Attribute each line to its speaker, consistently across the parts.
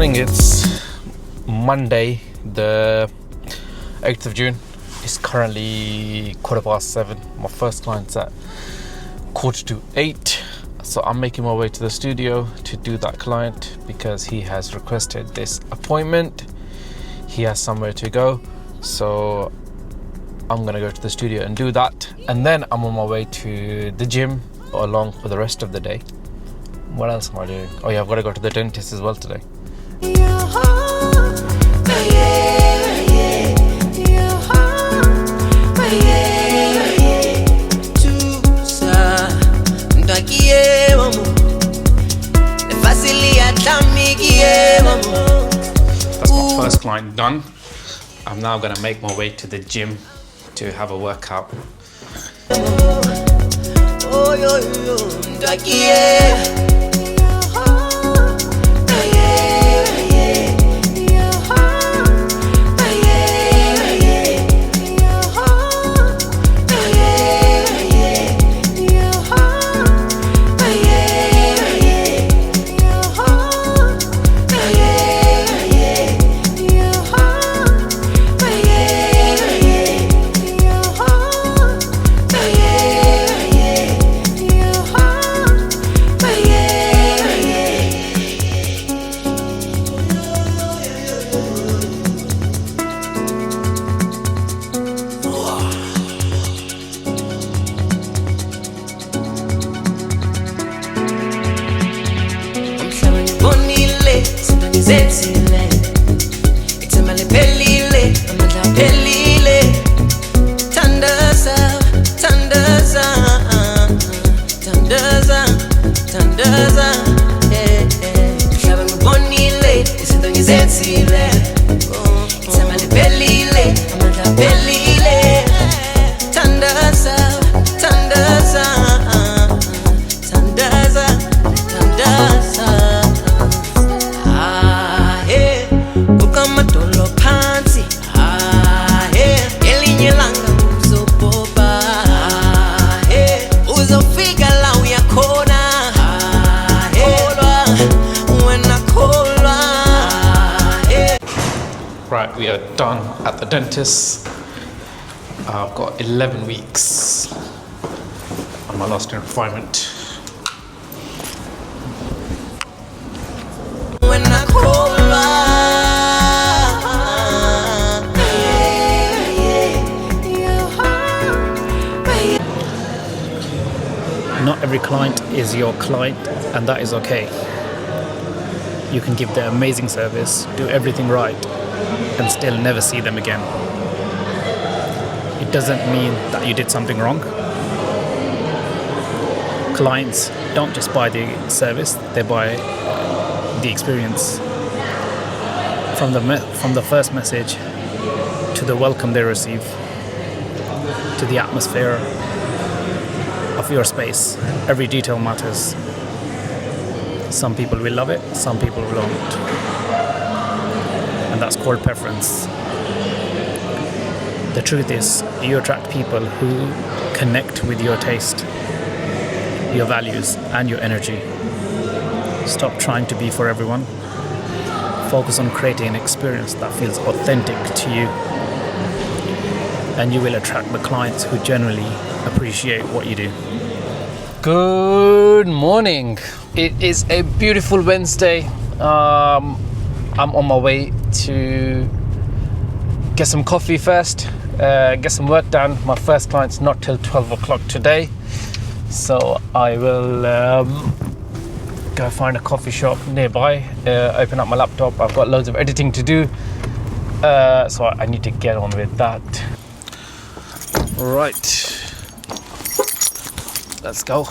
Speaker 1: morning. It's Monday, the 8th of June. It's currently 7:15. My first client's at 7:45. So I'm making my way to the studio to do that client because he has requested this appointment. He has somewhere to go. So I'm going to go to the studio and do that. And then I'm on my way to the gym along for the rest of the day. What else am I doing? Oh yeah, I've got to go to the dentist as well today. That's my first client done. I'm now going to make my way to the gym to have a workout. Right, we are done at the dentist. I've got 11 weeks on my last confinement.
Speaker 2: Not every client is your client, and that is okay. You can give them amazing service, do everything right, and still never see them again. It doesn't mean that you did something wrong. Clients don't just buy the service, they buy the experience. From the first message to the welcome they receive, to the atmosphere of your space, every detail matters. Some people will love it, some people won't. And that's called preference. The truth is, you attract people who connect with your taste, your values, and your energy. Stop trying to be for everyone. Focus on creating an experience that feels authentic to you. And you will attract the clients who genuinely appreciate what you do.
Speaker 1: Good morning. It is a beautiful Wednesday. I'm on my way to get some coffee first, get some work done. My first client's not till 12 o'clock today, so I will go find a coffee shop nearby, open up my laptop. I've got loads of editing to do, so I need to get on with that. Right, let's go.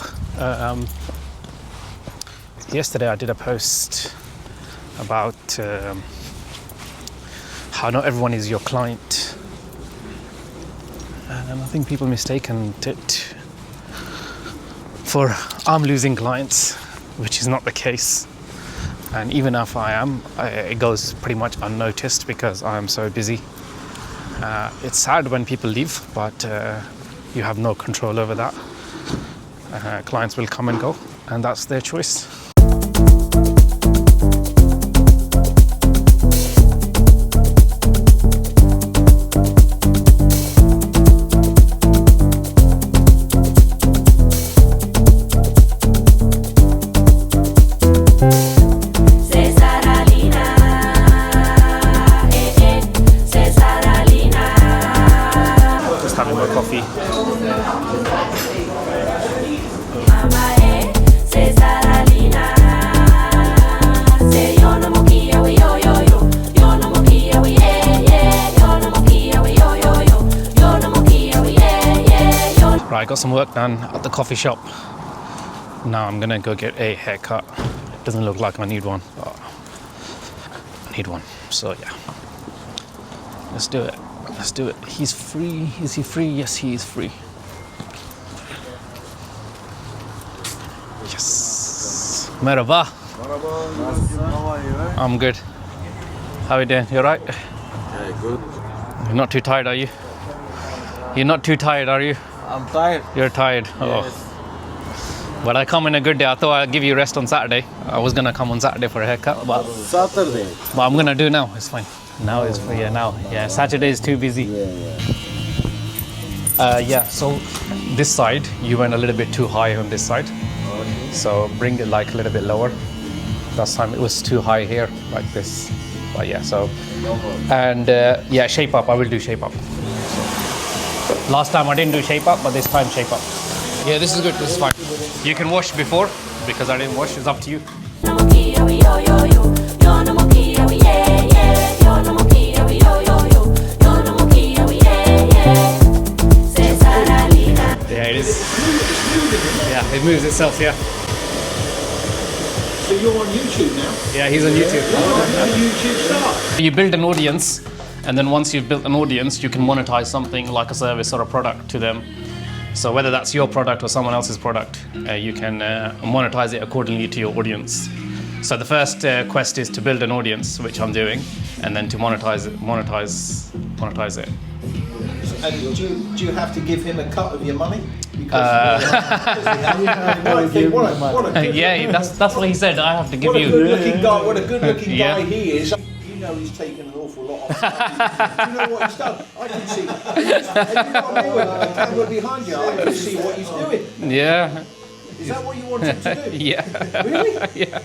Speaker 1: Yesterday I did a post about how not everyone is your client, and I think people mistaken it for I'm losing clients, which is not the case. And even if I am, it goes pretty much unnoticed because I am so busy. It's sad when people leave, but you have no control over that. Clients will come and go, and that's their choice.
Speaker 2: just having my coffee. Right, I got some work done at the coffee shop. Now I'm gonna go get a haircut. It doesn't look like I need one, but I need one. So yeah, let's do it. Let's do it. He's free. Is he free? Yes, he is free. Yes. Merhaba.
Speaker 3: How are you?
Speaker 2: I'm good. How are you doing? You alright?
Speaker 3: Yeah, good.
Speaker 2: You're not too tired, are you? You're not too tired, are you?
Speaker 3: I'm tired.
Speaker 2: You're tired. Oh. But I come in a good day. I thought I'd give you a rest on Saturday. I was gonna come on Saturday for a haircut, but
Speaker 3: Saturday.
Speaker 2: I'm gonna do now. It's fine. Now it's free. Yeah, now. Yeah, Saturday is too busy. Yeah. So this side, you went a little bit too high on this side. So bring it like a little bit lower. Last time it was too high here, like this. But yeah. So and yeah, shape up. I will do shape up. Last time I didn't do shape up, but this time shape up. Yeah, this is good. This is fine. You can wash before because I didn't wash. It's up to you. Yeah, it is. Yeah, it moves itself. Yeah.
Speaker 4: So you're on YouTube now?
Speaker 2: Yeah, he's on YouTube.
Speaker 4: How did YouTube start?
Speaker 2: You build an audience, and then once you've built an audience, you can monetize something like a service or a product to them. So whether that's your product or someone else's product, you can monetize it accordingly to your audience. So the first quest is to build an audience, which I'm doing, and then to monetize it.
Speaker 4: And do you have to give him a cut of your money?
Speaker 2: Yeah, that's what he said. I have to give
Speaker 4: What a
Speaker 2: you.
Speaker 4: good-looking guy! What a good-looking
Speaker 2: Yeah.
Speaker 4: guy he is. You know he's taken an awful lot of stuff. You know what he's done? I can see. And you know what I mean? With the camera behind you, I can see what he's doing.
Speaker 2: Yeah,
Speaker 4: Is that what you want him to do?
Speaker 2: yeah,
Speaker 4: Really?
Speaker 2: yeah.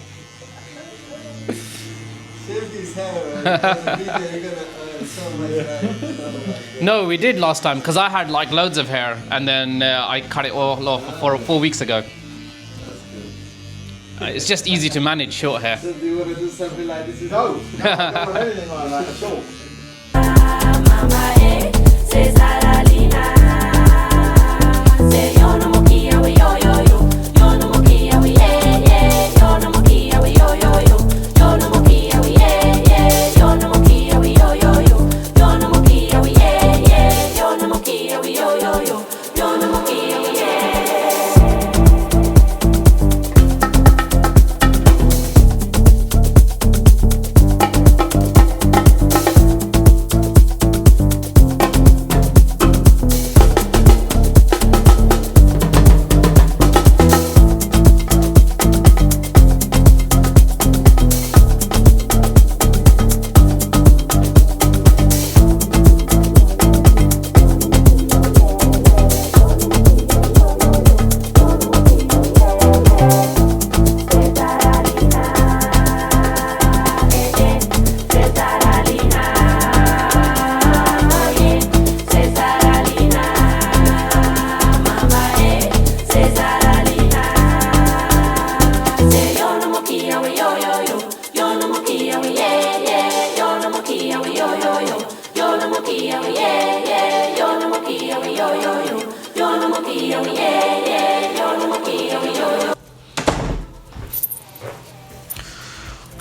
Speaker 3: Shave his hair, and you're gonna earn so much.
Speaker 2: No, we did last time because I had like loads of hair, and then I cut it all off 4 weeks ago. It's just easy to manage short hair.
Speaker 3: So do you want to do something like this?
Speaker 4: No, I don't want anything like that at all.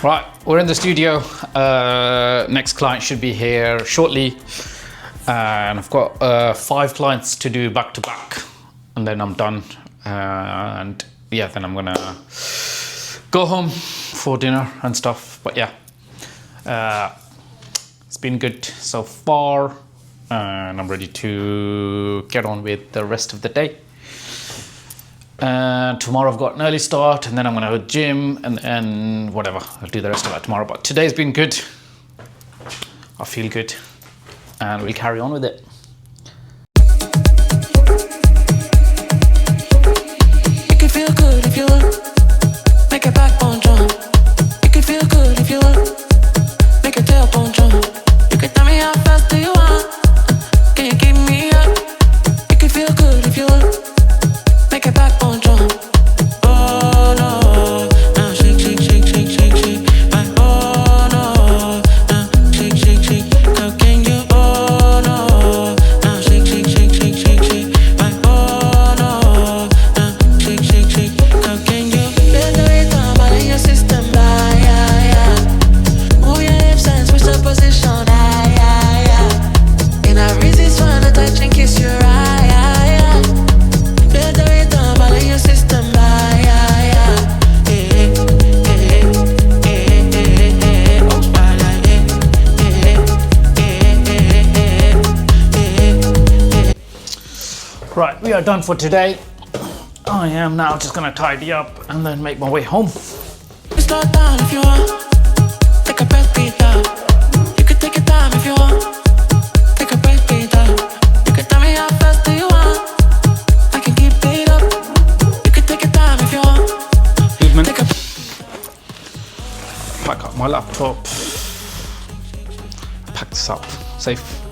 Speaker 2: Right, we're in the studio. Next client should be here shortly. And I've got 5 clients to do back to back, and then I'm done. And yeah, then I'm gonna go home for dinner and stuff. But yeah, it's been good so far, and I'm ready to get on with the rest of the day. And tomorrow I've got an early start, and then I'm gonna go to the gym, and then whatever, I'll do the rest of that tomorrow. But today's been good. I feel good, and we'll carry on with it.
Speaker 5: You can feel good if you want. Make a backbone jump. You can feel good if you want. Make a tailbone jump. You can tell me how fast do you want. Can you keep me up?
Speaker 2: Right, we are done for today. I am now just gonna tidy up and then make my way home.
Speaker 5: Slow down if you want. Take a breath, breathe out. You can take your time if you want. Take a breath, breathe out. You can tell me how fast do you want. I can keep it up. You can take your time if you want.
Speaker 2: Movement.
Speaker 5: Take a
Speaker 2: Pack up my laptop. Pack this up. Safe.